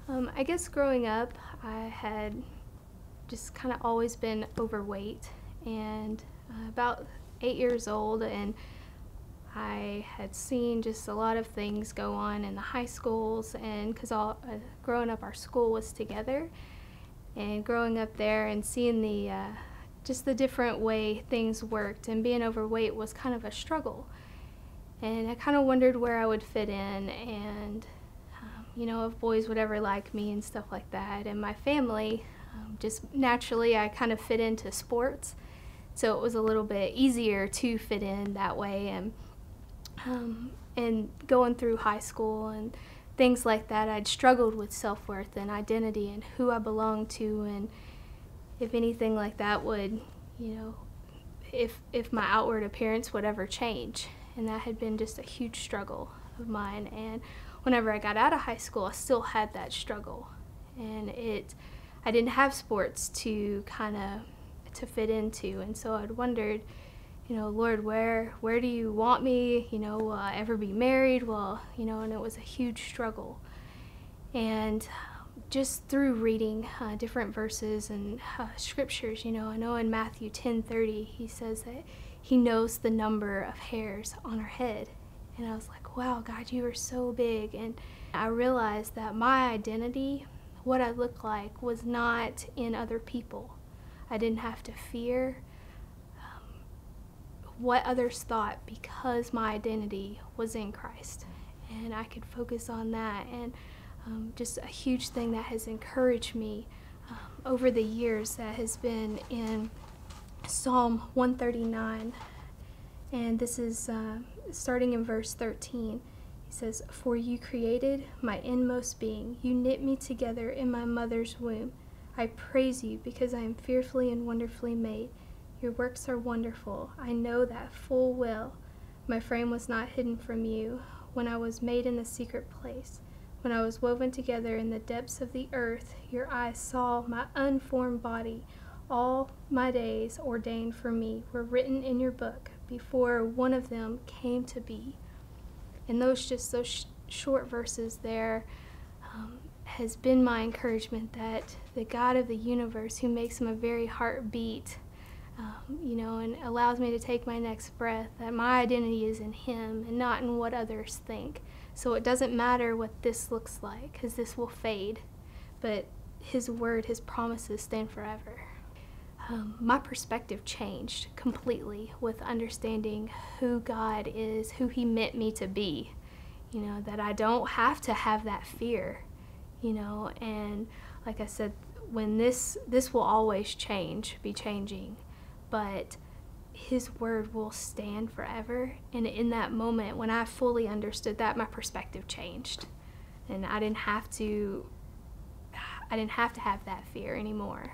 I guess growing up, I had just kind of always been overweight, and about 8 years old, and I had seen just a lot of things go on in the high schools, and because growing up, our school was together, and growing up there and seeing just the different way things worked, and being overweight was kind of a struggle. And I kind of wondered where I would fit in, and if boys would ever like me and stuff like that. And my family, just naturally, I kind of fit into sports, so it was a little bit easier to fit in that way. And going through high school and things like that, I'd struggled with self-worth and identity and who I belonged to, and if anything like that would, if my outward appearance would ever change. And that had been just a huge struggle of mine. And whenever I got out of high school, I still had that struggle. And I didn't have sports to to fit into. And so I'd wondered, Lord, where do you want me? Will I ever be married? And it was a huge struggle. And just through reading different verses and scriptures, I know in Matthew 10:30, he says that he knows the number of hairs on our head. And I was like, wow, God, you are so big. And I realized that my identity, what I looked like, was not in other people. I didn't have to fear what others thought, because my identity was in Christ. And I could focus on that. And just a huge thing that has encouraged me over the years, that has been in Psalm 139, and this is starting in verse 13. He says, "For you created my inmost being. You knit me together in my mother's womb. I praise you because I am fearfully and wonderfully made. Your works are wonderful. I know that full well. My frame was not hidden from you when I was made in the secret place. When I was woven together in the depths of the earth, your eyes saw my unformed body. All my days ordained for me were written in your book before one of them came to be." And those short verses there has been my encouragement, that the God of the universe, who makes my very heart beat, and allows me to take my next breath, that my identity is in him and not in what others think. So it doesn't matter what this looks like, because this will fade, but his word, his promises stand forever. My perspective changed completely with understanding who God is, who he meant me to be, that I don't have to have that fear, and like I said, when this will always be changing, but his word will stand forever. And in that moment, when I fully understood that, my perspective changed, and I didn't have to have that fear anymore.